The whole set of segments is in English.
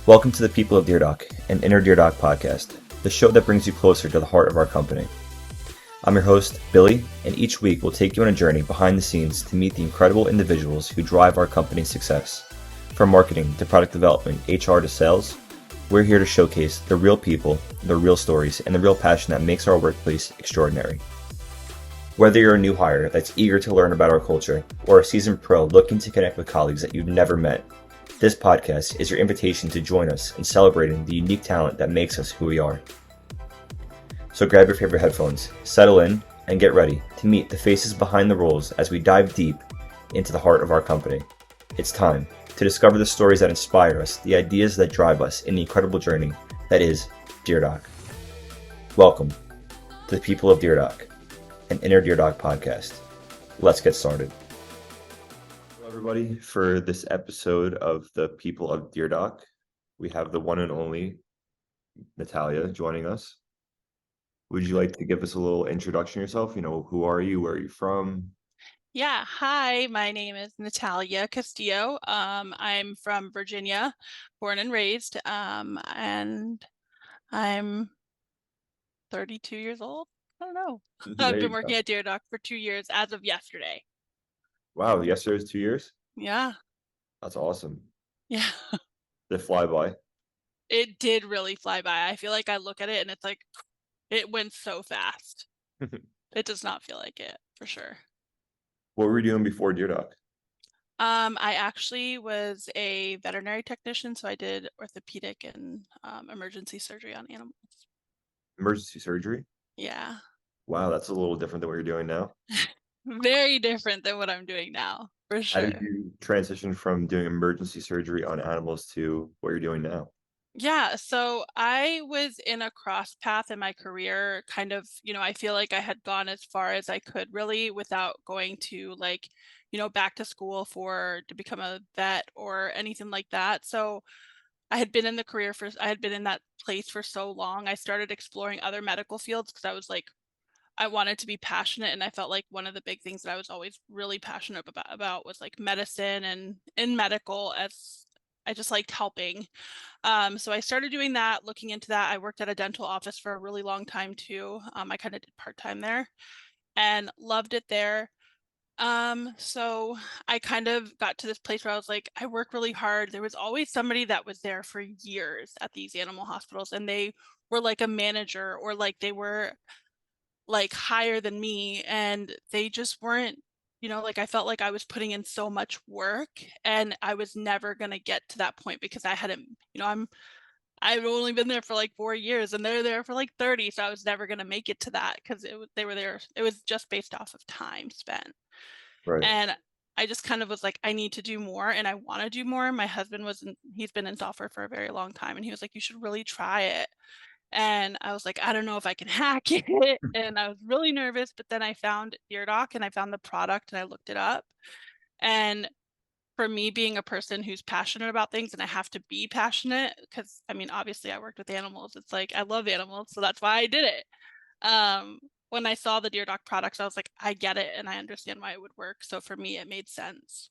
Welcome to the People of DearDoc, an DearDoc Podcast, the show that brings you closer to the heart of our company. I'm your host, Billy, and each week we'll take you on a journey behind the scenes to meet the incredible individuals who drive our company's success. From marketing to product development, HR to sales, we're here to showcase the real people, the real stories, and the real passion that makes our workplace extraordinary. Whether you're a new hire that's eager to learn about our culture, or a seasoned pro looking to connect with colleagues that you've never met, this podcast is your invitation to join us in celebrating the unique talent that makes us who we are. So grab your favorite headphones, settle in, and get ready to meet the faces behind the roles as we dive deep into the heart of our company. It's time to discover the stories that inspire us, the ideas that drive us in the incredible journey that is DearDoc. Welcome to the People of DearDoc, an DearDoc Podcast. Let's get started. Hello, everybody. For this episode of the People of DearDoc, we have the one and only Natalia joining us. Would you like to give us a little introduction yourself? Who are you? Where are you from? Yeah, hi, my name is Natalia Castillo. I'm from Virginia, born and raised, and I'm 32 years old. I don't know. I've There been you working go. at DearDoc for 2 years as of yesterday. Wow, yesterday was 2 years? Yeah, That's awesome. yeah. Did it fly by? It did really fly by. I feel like I look at it and it's like, it went so fast. It does not feel like it, for sure. What were you doing before DearDoc? I actually was a veterinary technician, so I did orthopedic and emergency surgery on animals. Emergency surgery? Yeah. Wow, that's a little different than what you're doing now. Very different than what I'm doing now, for How did sure. you transition from doing emergency surgery on animals to what you're doing now? Yeah, so I was in a cross path in my career, kind of, I feel like I had gone as far as I could really without going to back to school to become a vet or anything like that. So I had been in that place for so long. I started exploring other medical fields because I was like, I wanted to be passionate, and I felt like one of the big things that I was always really passionate about was like medicine and in medical, as I just liked helping. So I started doing that, looking into that. I worked at a dental office for a really long time too. I kind of did part-time there and loved it there. So I kind of got to this place where I was like, I work really hard. There was always somebody that was there for years at these animal hospitals, and they were like a manager, or like they were like higher than me, and they just weren't, like I felt like I was putting in so much work and I was never going to get to that point because I hadn't, I've only been there for like 4 years and they're there for like 30, so I was never going to make it to that because they were there, it was just based off of time spent. Right. And I just kind of was like, I need to do more and I want to do more. My husband he's been in software for a very long time, and he was like, you should really try it. And I was like, I don't know if I can hack it. And I was really nervous, but then I found DearDoc and I found the product and I looked it up. And for me, being a person who's passionate about things, and I have to be passionate because I mean, obviously I worked with animals. It's like I love animals, so that's why I did it. When I saw the DearDoc products, I was like, I get it and I understand why it would work. So for me, it made sense.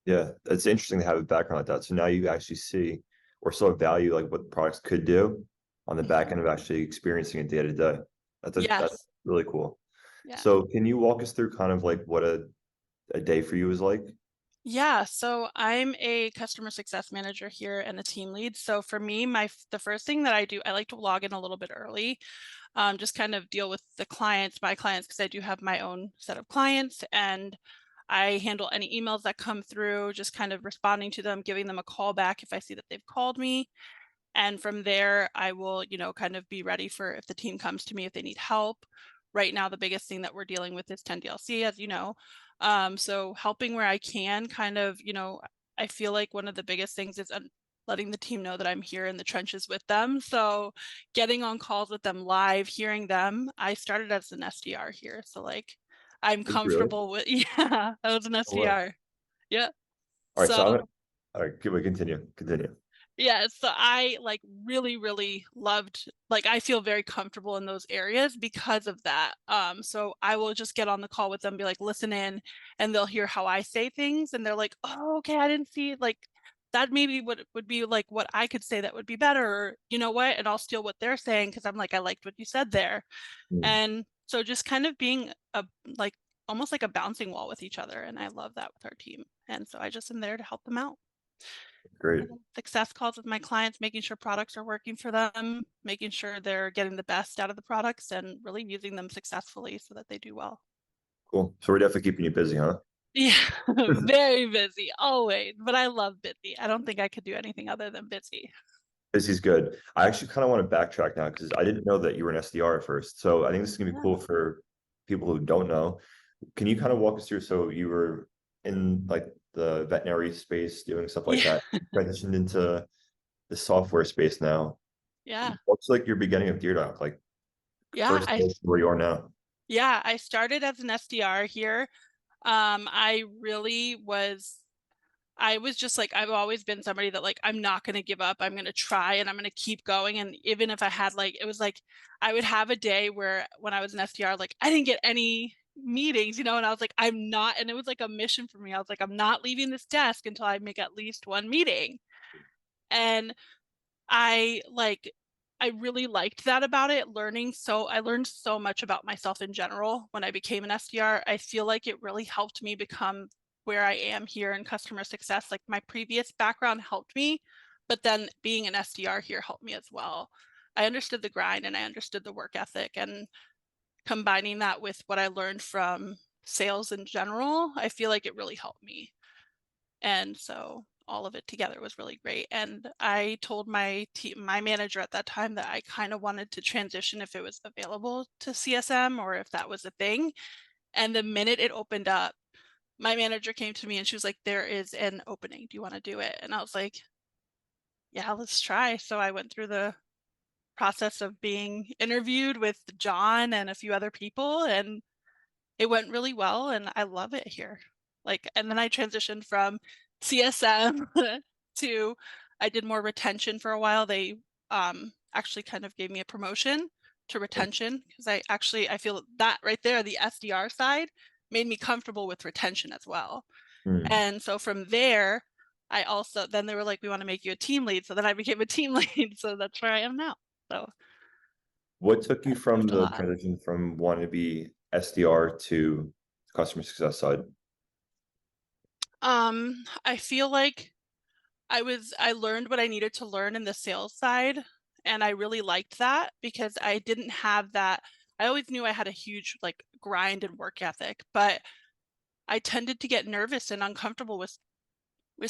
Yeah, it's interesting to have a background like that. So now you actually see or still value like what products could do on the back Mhm. end of actually experiencing it day to day. That's Yes. really cool. Yeah. So can you walk us through kind of like what a day for you is like? Yeah, so I'm a customer success manager here and a team lead. So for me, the first thing that I do, I like to log in a little bit early, just kind of deal with my clients, because I do have my own set of clients, and I handle any emails that come through, just kind of responding to them, giving them a call back if I see that they've called me. And from there, I will, kind of be ready for if the team comes to me if they need help. Right now, the biggest thing that we're dealing with is 10DLC, as you know. So helping where I can, kind of, I feel like one of the biggest things is letting the team know that I'm here in the trenches with them. So getting on calls with them live, hearing them. I started as an SDR here, so like I'm Did you really? comfortable with, yeah, I was an No way. SDR. Yeah. All right, so So all right, continue. Continue. yeah, so I like really, really loved, like I feel very comfortable in those areas because of that. So I will just get on the call with them, be like, listen in, and they'll hear how I say things, and they're like, oh, okay, I didn't see it. Like that maybe would be like what I could say that would be better, or you know what, and I'll steal what they're saying because I'm like, I liked what you said there. Mm, And so just kind of being like almost like a bouncing wall with each other. And I love that with our team. And so I just am there to help them out. great. Success calls with my clients, making sure products are working for them, making sure they're getting the best out of the products and really using them successfully so that they do well. Cool. So we're definitely keeping you busy, huh? Yeah, very busy, always. But I love busy. I don't think I could do anything other than busy. Busy's good. I actually kind of want to backtrack now because I didn't know that you were an SDR at first. So I think this is gonna be Yeah. cool for people who don't know. Can you kind of walk us through? So you were in like the veterinary space doing stuff like Yeah. that, transitioned into the software space now. Yeah. What's like your beginning of DearDoc? Like Yeah. first where you are now? I started as an SDR here. I really was I was just like, I've always been somebody that like, I'm not going to give up. I'm going to try and I'm going to keep going. And even if I had like, it was like, I would have a day where when I was an SDR, like I didn't get any meetings, and I was like, I'm not, and it was like a mission for me. I was like, I'm not leaving this desk until I make at least one meeting. And I like, I really liked that about it, I learned so much about myself in general when I became an SDR. I feel like it really helped me become where I am here in customer success. Like my previous background helped me, but then being an SDR here helped me as well. I understood the grind and I understood the work ethic, and combining that with what I learned from sales in general, I feel like it really helped me. And so all of it together was really great. And I told my manager at that time that I kind of wanted to transition if it was available to CSM or if that was a thing. And the minute it opened up, my manager came to me and she was like, there is an opening. Do you want to do it? And I was like, yeah, let's try. So I went through the process of being interviewed with John and a few other people, and it went really well and I love it here. Like, and then I transitioned from CSM to I did more retention for a while. They actually kind of gave me a promotion to retention because I feel that right there, the SDR side made me comfortable with retention as well. Hmm. And so from there, I also then they were like, we want to make you a team lead. So then I became a team lead. So that's where I am now. So What took you I've from moved a the lot. transition from wanting to be SDR to customer success side? I feel like I learned what I needed to learn in the sales side, and I really liked that because I didn't have that. I always knew I had a huge like grind and work ethic, but I tended to get nervous and uncomfortable with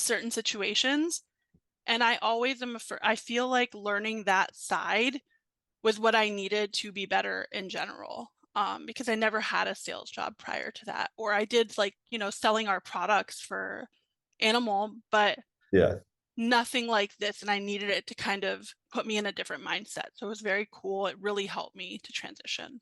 certain situations, and I always I feel like learning that side was what I needed to be better in general. Because I never had a sales job prior to that, or I did like, selling our products for animal, but Yeah, nothing like this, and I needed it to kind of put me in a different mindset. So it was very cool. It really helped me to transition.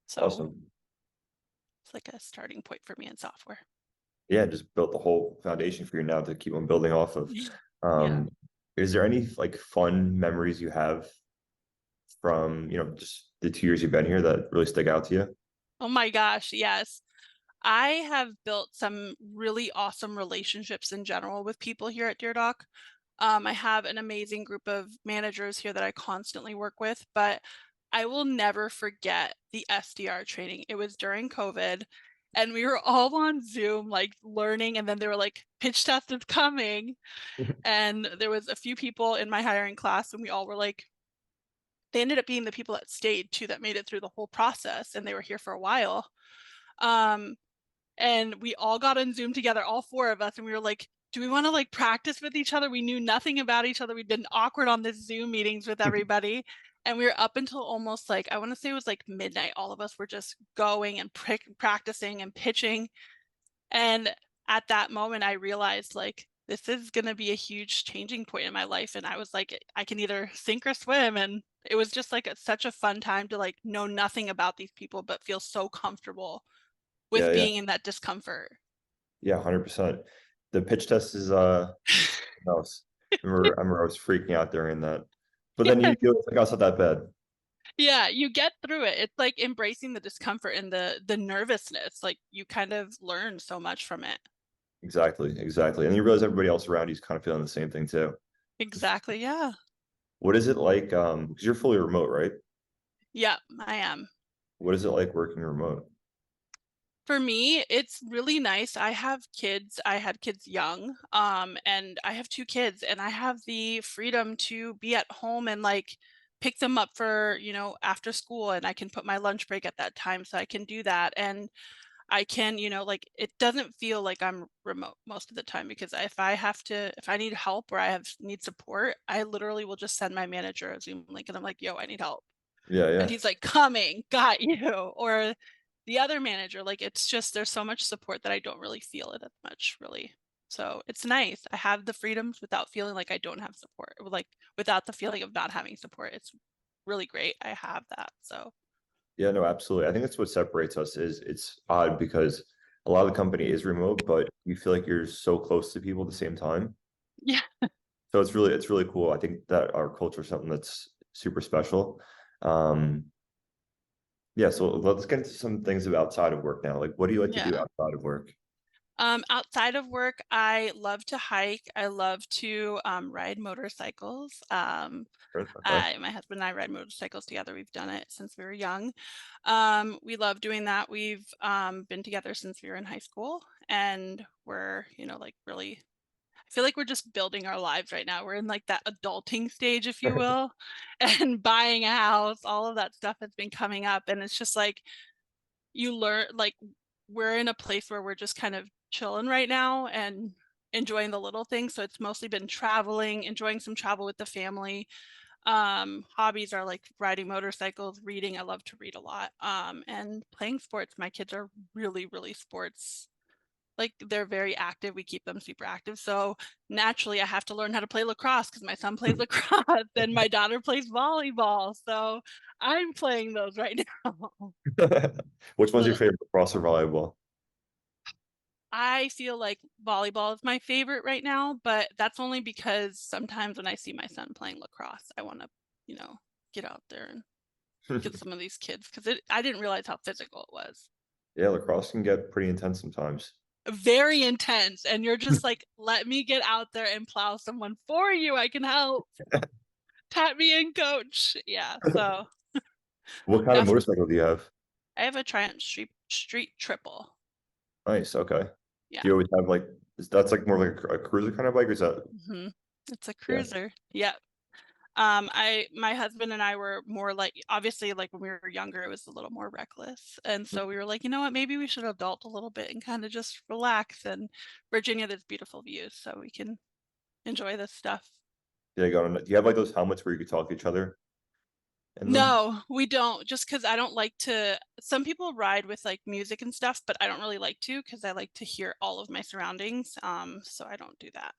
So awesome. it's like a starting point for me in software. Yeah, just built the whole foundation for you now to keep on building off of. Yeah. Um, is there any like fun memories you have from, just the 2 years you've been here that really stick out to you? Oh my gosh, yes. I have built some really awesome relationships in general with people here at DearDoc. I have an amazing group of managers here that I constantly work with, but I will never forget the SDR training. It was during COVID, and we were all on Zoom, like learning, and then they were like, pitch test is coming. And there was a few people in my hiring class, and we all were like, they ended up being the people that stayed too, that made it through the whole process, and they were here for a while. Um, and we all got on Zoom together, all four of us, and we were like, do we want to like practice with each other? We knew nothing about each other. We'd been awkward on this Zoom meetings with everybody. And we were up until almost like, I want to say it was like midnight. All of us were just going and practicing and pitching. And at that moment, I realized like, this is going to be a huge changing point in my life. And I was like, I can either sink or swim. And it was just like such a fun time to like know nothing about these people, but feel so comfortable Yeah, with yeah, being in that discomfort. yeah, 100%. The pitch test is else. I remember I was freaking out during that. But then Yeah. you do it like, oh, it's not that bad. Yeah, you get through it. It's like embracing the discomfort and the nervousness. Like you kind of learn so much from it. Exactly, exactly. And you realize everybody else around you is kind of feeling the same thing too. Exactly. Yeah. What is it like? Because you're fully remote, right? Yeah, I am. What is it like working remote? For me, it's really nice. I have kids. I had kids young, and I have 2 kids, and I have the freedom to be at home and, like, pick them up for, after school, and I can put my lunch break at that time, so I can do that, and I can, like, it doesn't feel like I'm remote most of the time because if I need help or need support, I literally will just send my manager a Zoom link, and I'm like, "Yo, I need help." Yeah, And yeah. he's like, "Coming, got you." Or the other manager, like, it's just there's so much support that I don't really feel it as much, really. So it's nice. I have the freedoms without feeling like I don't have support, or, like, without the feeling of not having support. It's really great. I have that. So Yeah, no, absolutely. I think that's what separates us is it's odd because a lot of the company is remote, but you feel like you're so close to people at the same time. yeah, So it's really cool. I think that our culture is something that's super special. Um, yeah, so let's get into some things about outside of work now. Like, what do you like to do yeah. outside of work? Outside of work, I love to hike. I love to ride motorcycles. Okay. My husband and I ride motorcycles together. We've done it since we were young. We love doing that. We've been together since we were in high school, and we're, like, really, I feel like we're just building our lives right now. We're in, like, that adulting stage, if you will, and buying a house. All of that stuff has been coming up, and it's just like you learn, like, we're in a place where we're just kind of chilling right now and enjoying the little things. So it's mostly been traveling, enjoying some travel with the family. Hobbies are like riding motorcycles, reading. I love to read a lot. And playing sports. My kids are really, really sports. Like, they're very active. We keep them super active. So naturally I have to learn how to play lacrosse because my son plays lacrosse and my daughter plays volleyball. So I'm playing those right now. Which one's your So favorite cross or volleyball? I feel like volleyball is my favorite right now, but that's only because sometimes when I see my son playing lacrosse, I want to, you know, get out there and get some of these kids because I didn't realize how physical it was. Yeah, lacrosse can get pretty intense sometimes. Very intense. And you're just like, let me get out there and plow someone for you. I can help. Tap me in, coach. Yeah. So What kind of definitely, motorcycle do you have? I have a Triumph Street Triple. Nice. Okay. Yeah. Do you always have like that's like more like a cruiser kind of bike, or is that hmm It's a yeah? cruiser. Yeah. My husband and I were more like, obviously, like, when we were younger, it was a little more reckless. And so we were like, you know what, maybe we should adult a little bit and kind of just relax. And Virginia, there's beautiful views, so we can enjoy this stuff. Yeah, you got on. Do you have like those helmets where you could talk to each other in them? No, we don't, just because I don't like to. Some people ride with like music and stuff, but I don't really like to because I like to hear all of my surroundings. So I don't do that.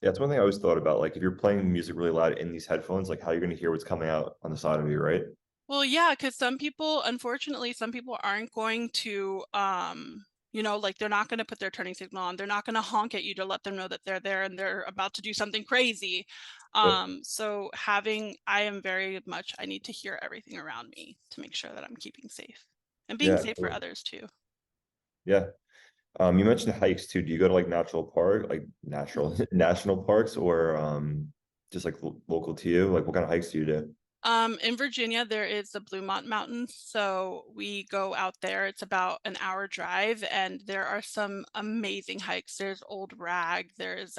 Yeah, it's one thing I always thought about. Like if you're playing music really loud in these headphones, like how you're gonna hear what's coming out on the side of you, right? Well, yeah, because some people, unfortunately, some people aren't going to, like, they're not going to put their turning signal on. They're not going to honk at you to let them know that they're there and they're about to do something crazy. Yep. So I need to hear everything around me to make sure that I'm keeping safe and being Yeah, safe for cool. others too. Yeah. You mentioned hikes too. Do you go to like national parks, or just like local to you? Like what kind of hikes do you do? In Virginia, there is the Bluemont Mountains, so we go out there. It's about an hour drive, and there are some amazing hikes. There's Old Rag. There's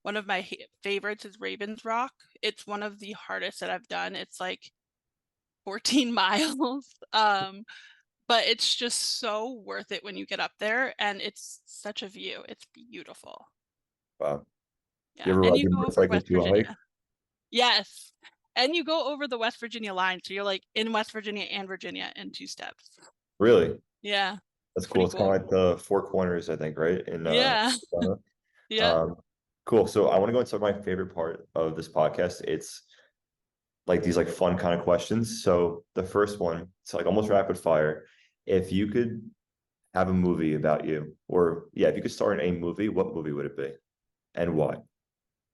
one of my favorites is Ravens Rock. It's one of the hardest that I've done. It's like 14 miles. But it's just so worth it when you get up there, and it's such a view. It's beautiful. Wow. You Yeah, ever and ride you your go over motorcycle West to a hike? Virginia. Yes. And you go over the West Virginia line, so you're like in West Virginia and Virginia in 2 steps. Really? Yeah, That's it's cool. pretty It's kind cool. of like the Four Corners, I think, right? In Yeah. Arizona. Yeah. Um, cool. So I want to go into my favorite part of this podcast. It's like these like fun kind of questions. So the first one, it's like almost rapid fire. If you could have a movie about you, or yeah, if you could star in a movie, what movie would it be and why?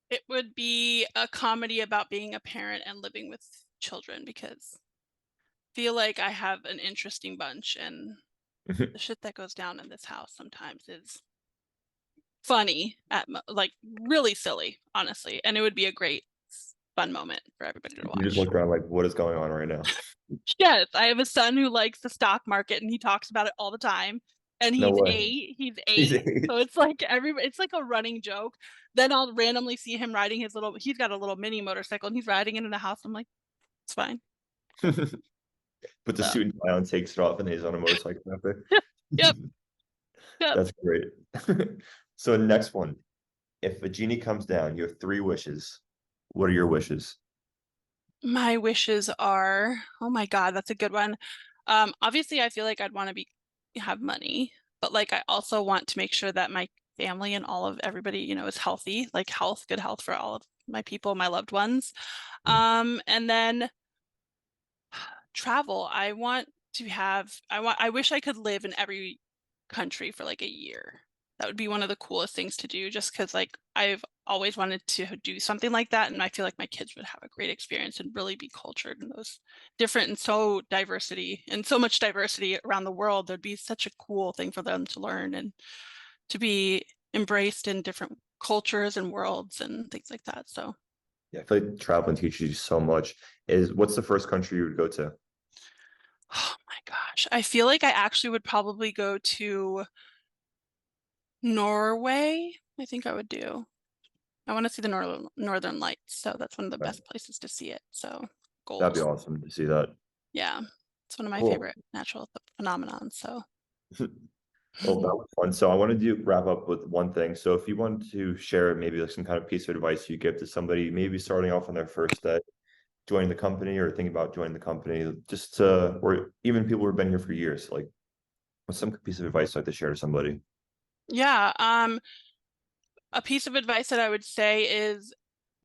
It would be a comedy about being a parent and living with children because I feel like I have an interesting bunch, and the shit that goes down in this house sometimes is funny like really silly, honestly, and it would be a great fun moment for everybody to You just watch. look around like, what is going on right now? Yes, I have a son who likes the stock market and he talks about it all the time. And No he's way. eight. He's He's 8. So 8. it's like it's like a running joke. Then I'll randomly see him riding he's got a little mini motorcycle and he's riding it in the house. I'm like, it's fine. Put the So suit and tie on, takes it off, and he's on a motorcycle after. yep, yep. That's great. So next one. If a genie comes down, you have 3 wishes. What are your wishes? My wishes are, oh my God, that's a good one. Obviously I feel like I'd want to have money, but like I also want to make sure that my family and all of everybody, is healthy, like good health for all of my people, my loved ones. And then travel. I wish I could live in every country for like a year. That would be one of the coolest things to do just because like I've always wanted to do something like that. And I feel like my kids would have a great experience and really be cultured in those different and so much diversity around the world. There'd be such a cool thing for them to learn and to be embraced in different cultures and worlds and things like that. So Yeah, I feel like traveling teaches you so much. What's the first country you would go to? oh my gosh. I feel like I actually would probably go to Norway. I think I would do. I want to see the Northern Lights, so that's one of the best places to see it. So That'd be goals. awesome to see that. Yeah. It's one of my Cool. favorite natural phenomenons. So Well, that was fun. So I wanted to wrap up with one thing. So if you want to share maybe like some kind of piece of advice you give to somebody maybe starting off on their first day, joining the company or thinking about joining the company, or even people who've been here for years, like what's some piece of advice you'd like to share to somebody? yeah, a piece of advice that I would say is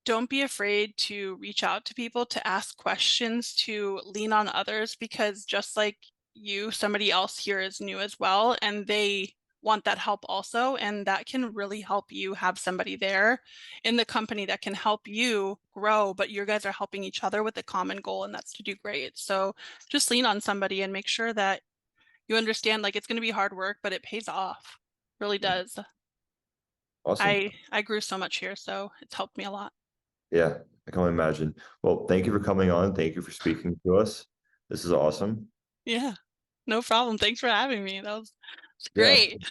don't be afraid to reach out to people, to ask questions, to lean on others, because just like you, somebody else here is new as well, and they want that help also. And that can really help you have somebody there in the company that can help you grow, but you guys are helping each other with a common goal, and that's to do great. So just lean on somebody and make sure that you understand like it's going to be hard work, but it pays off. Really does. Awesome. I grew so much here, so it's helped me a lot. Yeah, I can only imagine. Well, thank you for coming on. Thank you for speaking to us. This is awesome. Yeah. No problem. Thanks for having me. That was Yeah, great.